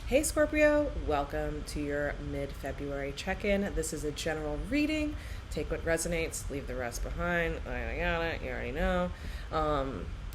Hey Scorpio, welcome to your mid-February check-in. This is a general reading. Take what resonates, leave the rest behind. Yada yada, you already know.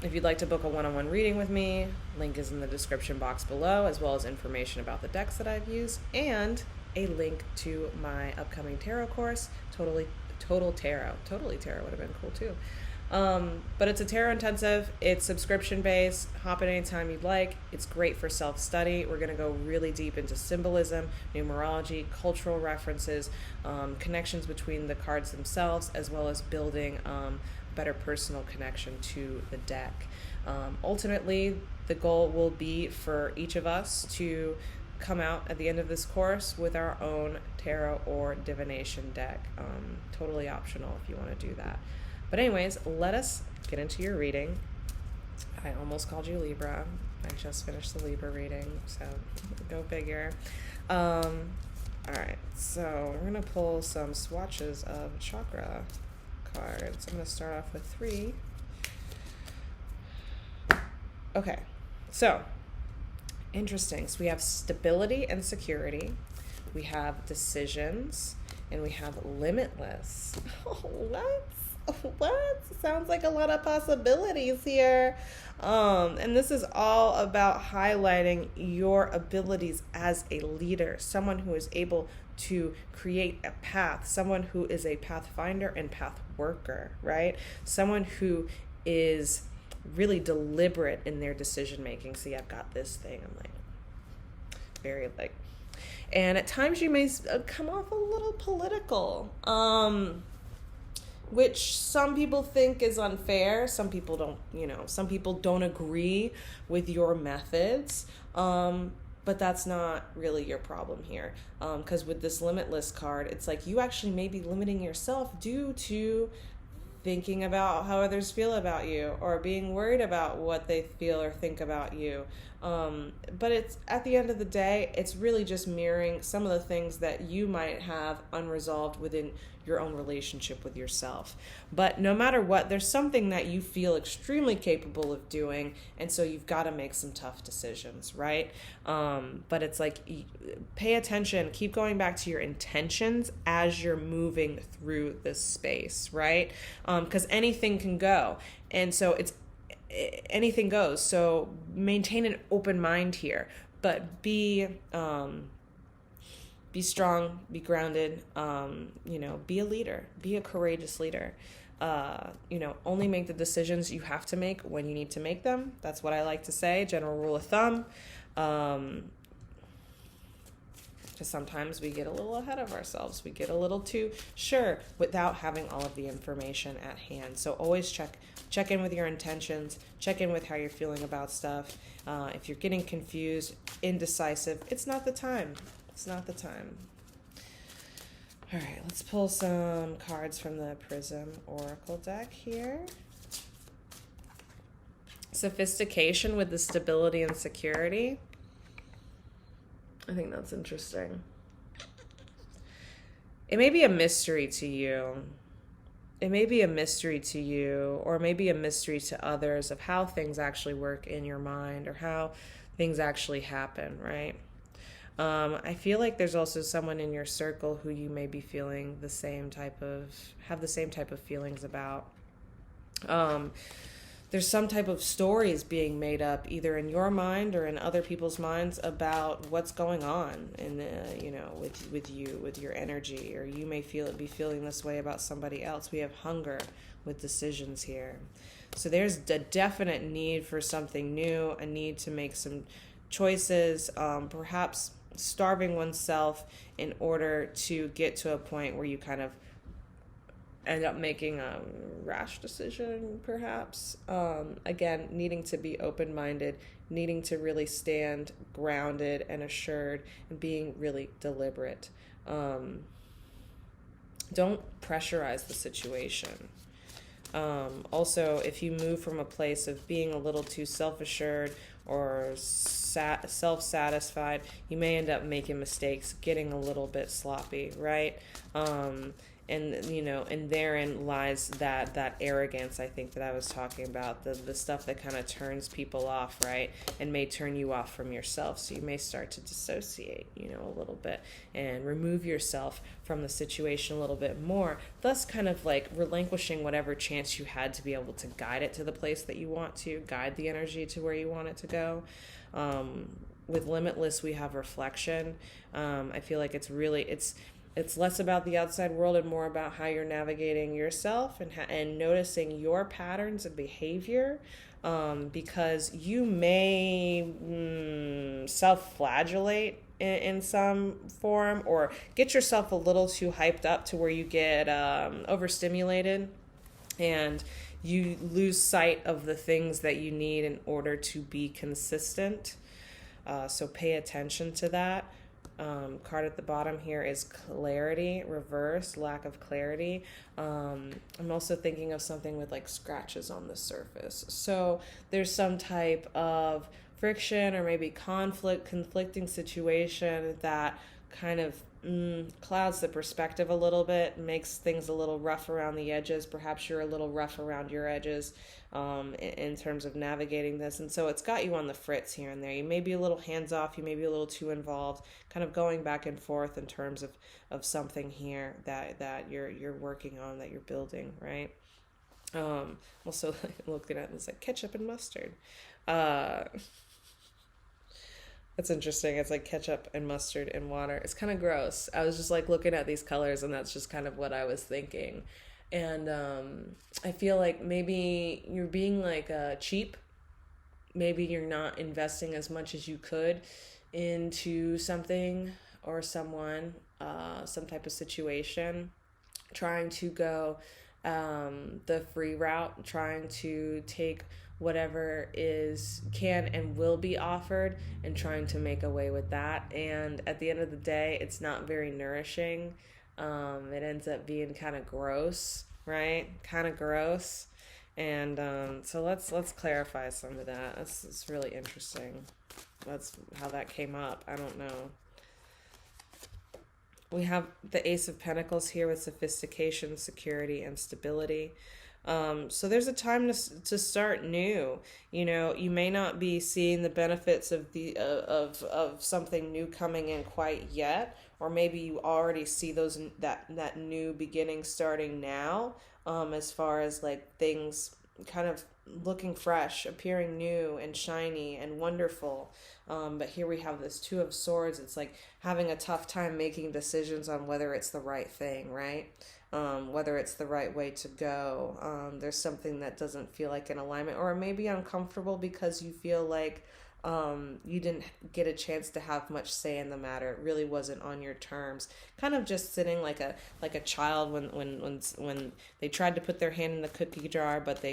If you'd like to book a one-on-one reading with me, link is in the description box below, as well as information about the decks that I've used and a link to my upcoming tarot course, Total Tarot. Totally Tarot would have been cool too. But it's a tarot intensive, it's subscription based, hop in anytime you'd like. It's great for self-study. We're going to go really deep into symbolism, numerology, cultural references, connections between the cards themselves, as well as building better personal connection to the deck. Ultimately, the goal will be for each of us to come out at the end of this course with our own tarot or divination deck. Totally optional if you want to do that. But anyways, let us get into your reading. I almost called you Libra. I just finished the Libra reading, so go figure. All right, so we're going to pull some swatches of chakra cards. I'm going to start off with 3. Okay, so interesting. So we have stability and security. We have decisions, and we have limitless. Oh, what? Sounds like a lot of possibilities here. And this is all about highlighting your abilities as a leader, someone who is able to create a path, someone who is a pathfinder and path worker, right? Someone who is really deliberate in their decision making. See, I've got this thing. I'm like, very like, and at times you may come off a little political. Which some people think is unfair. Some people don't, some people don't agree with your methods. But that's not really your problem here. Because with this limitless card, it's like you actually may be limiting yourself due to thinking about how others feel about you or being worried about what they feel or think about you. But it's at the end of the day, it's really just mirroring some of the things that you might have unresolved within your own relationship with yourself. But no matter what, there's something that you feel extremely capable of doing, and so you've got to make some tough decisions, right? But it's like, pay attention, keep going back to your intentions as you're moving through this space, right? Because anything can go, and so anything goes. So maintain an open mind here, but be strong, be grounded, be a leader, be a courageous leader. Only make the decisions you have to make when you need to make them. That's what I like to say, general rule of thumb. Because sometimes we get a little ahead of ourselves. We get a little too sure without having all of the information at hand. So always check in with your intentions, check in with how you're feeling about stuff. If you're getting confused, indecisive, it's not the time. It's not the time. All right, let's pull some cards from the Prism Oracle deck here. Sophistication with the stability and security. I think that's interesting. It may be a mystery to you. It may be a mystery to you, or maybe a mystery to others of how things actually work in your mind or how things actually happen, right? I feel like there's also someone in your circle who you may be feeling have the same type of feelings about. There's some type of stories being made up either in your mind or in other people's minds about what's going on in with you, with your energy, or you may be feeling this way about somebody else. We have hunger with decisions here. So there's a definite need for something new, a need to make some choices, perhaps starving oneself in order to get to a point where you kind of end up making a rash decision, perhaps. Again, needing to be open-minded, needing to really stand grounded and assured, and being really deliberate. Don't pressurize the situation. Also, if you move from a place of being a little too self-assured or self-satisfied, you may end up making mistakes, getting a little bit sloppy, right? and and therein lies that arrogance, I think, that I was talking about, the stuff that kind of turns people off, right, and may turn you off from yourself. So you may start to dissociate, a little bit, and remove yourself from the situation a little bit more, thus kind of like relinquishing whatever chance you had to be able to guide it to the place that you want to, guide the energy to where you want it to go. With limitless, we have reflection. I feel like it's less about the outside world and more about how you're navigating yourself, and noticing your patterns of behavior, because you may self-flagellate in some form, or get yourself a little too hyped up to where you get overstimulated, and you lose sight of the things that you need in order to be consistent. So pay attention to that. Card at the bottom here is clarity, reverse, lack of clarity. I'm also thinking of something with like scratches on the surface. So there's some type of friction or maybe conflicting situation that kind of clouds the perspective a little bit, makes things a little rough around the edges. Perhaps you're a little rough around your edges in terms of navigating this. And so it's got you on the fritz here and there. You may be a little hands off, you may be a little too involved, kind of going back and forth in terms of something here that you're working on, that you're building, right? Also looking at this like ketchup and mustard. That's interesting. It's like ketchup and mustard and water. It's kind of gross. I was just like looking at these colors, and that's just kind of what I was thinking. And I feel like maybe you're being like cheap. Maybe you're not investing as much as you could into something or someone, some type of situation, trying to go the free route, trying to take whatever can and will be offered, and trying to make away with that. And at the end of the day, it's not very nourishing. It ends up being kind of gross, right? Kind of gross. And so let's clarify some of that. It's really interesting. That's how that came up. I don't know. We have the Ace of Pentacles here with sophistication, security, and stability. So there's a time to start new. You may not be seeing the benefits of of something new coming in quite yet, or maybe you already see that new beginning starting now. As far as like things kind of looking fresh, appearing new and shiny and wonderful. But here we have this Two of Swords. It's like having a tough time making decisions on whether it's the right thing, right? Whether it's the right way to go. There's something that doesn't feel like an alignment, or maybe uncomfortable because you feel like you didn't get a chance to have much say in the matter. It really wasn't on your terms. Kind of just sitting like a child when they tried to put their hand in the cookie jar, but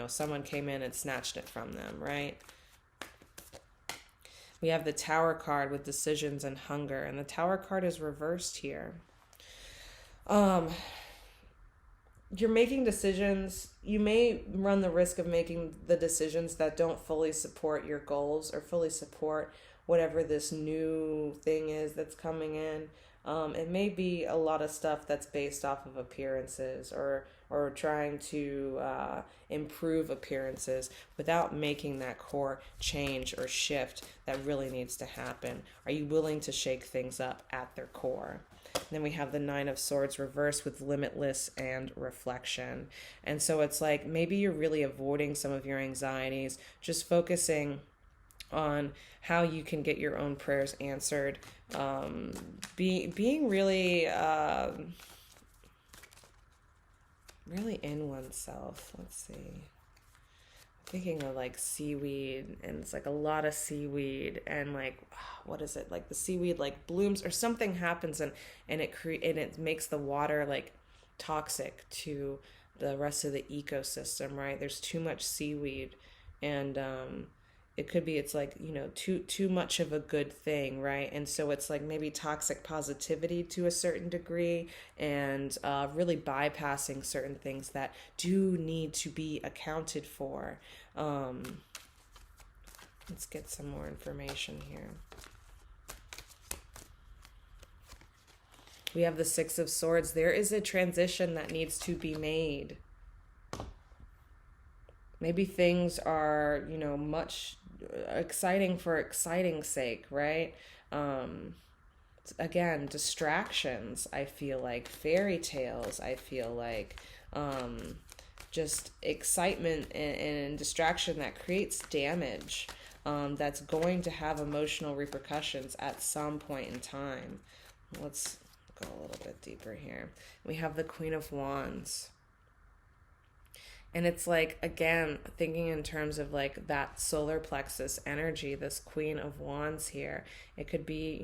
someone came in and snatched it from them, right? We have the Tower card with decisions and hunger, and the Tower card is reversed here. You're making decisions. You may run the risk of making the decisions that don't fully support your goals or fully support whatever this new thing is that's coming in. It may be a lot of stuff that's based off of appearances, or trying to improve appearances without making that core change or shift that really needs to happen. Are you willing to shake things up at their core? Then we have the Nine of Swords reversed with limitless and reflection. And so it's like maybe you're really avoiding some of your anxieties, just focusing on how you can get your own prayers answered. Being really really in oneself. Let's see. Thinking of like seaweed, and it's like a lot of seaweed, and like what is it, like the seaweed like blooms or something happens, and it makes the water like toxic to the rest of the ecosystem, right? There's too much seaweed, and it could be it's like too much of a good thing, right? And so it's like maybe toxic positivity to a certain degree, and really bypassing certain things that do need to be accounted for. Let's get some more information here. We have the Six of Swords. There is a transition that needs to be made. Maybe things are, much exciting for exciting's sake, right? Again, distractions, I feel like, fairy tales, I feel like, just excitement and distraction that creates damage, that's going to have emotional repercussions at some point in time. Let's go a little bit deeper here. We have the Queen of Wands. And it's like, again, thinking in terms of like that solar plexus energy, this Queen of Wands here. It could be,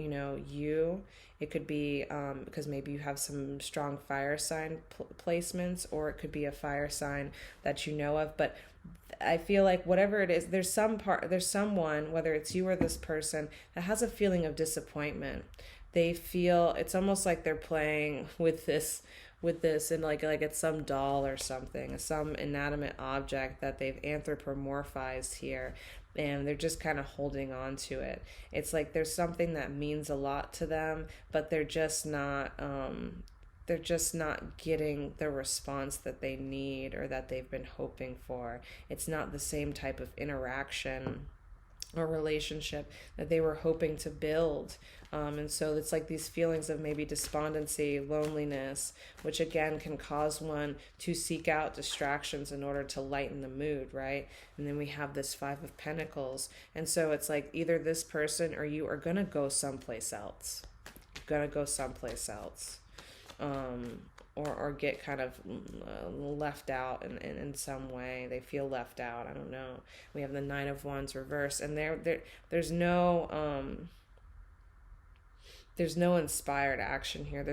you. It could be because maybe you have some strong fire sign placements, or it could be a fire sign that you know of. But I feel like whatever it is, there's someone, whether it's you or this person, that has a feeling of disappointment. They feel, it's almost like they're playing with this and like it's some doll or something, some inanimate object that they've anthropomorphized here, and they're just kind of holding on to it. It's like there's something that means a lot to them, but they're just not getting the response that they need or that they've been hoping for. It's not the same type of interaction or relationship that they were hoping to build. And so it's like these feelings of maybe despondency, loneliness, which again can cause one to seek out distractions in order to lighten the mood, right? And then we have this Five of Pentacles. And so it's like either this person or you are going to go someplace else. Or get kind of left out in some way. They feel left out. I don't know. We have the Nine of Wands reverse, and there's no inspired action here.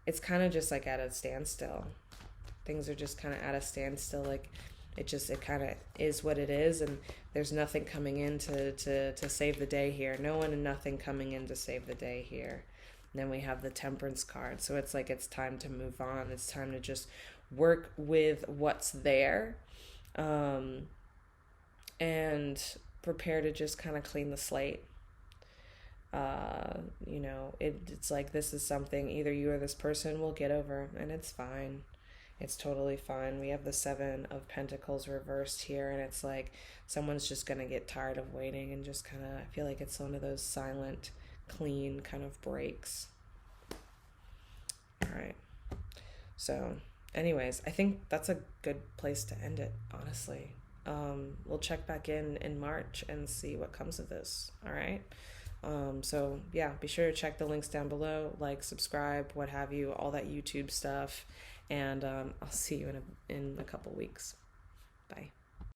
It's kind of just like at a standstill. Things are just kind of at a standstill. Like it kind of is what it is, and there's nothing coming in to save the day here. No one and nothing coming in to save the day here. And then we have the Temperance card. So it's like it's time to move on. It's time to just work with what's there, and prepare to just kind of clean the slate. It's like this is something either you or this person will get over, and it's fine. It's totally fine. We have the Seven of Pentacles reversed here, and it's like someone's just going to get tired of waiting and just kind of, I feel like it's one of those silent, clean kind of breaks. All right. So anyways, I think that's a good place to end it, honestly. We'll check back in March and see what comes of this. All right. So yeah, be sure to check the links down below, like, subscribe, what have you, all that YouTube stuff. And I'll see you in a couple weeks. Bye.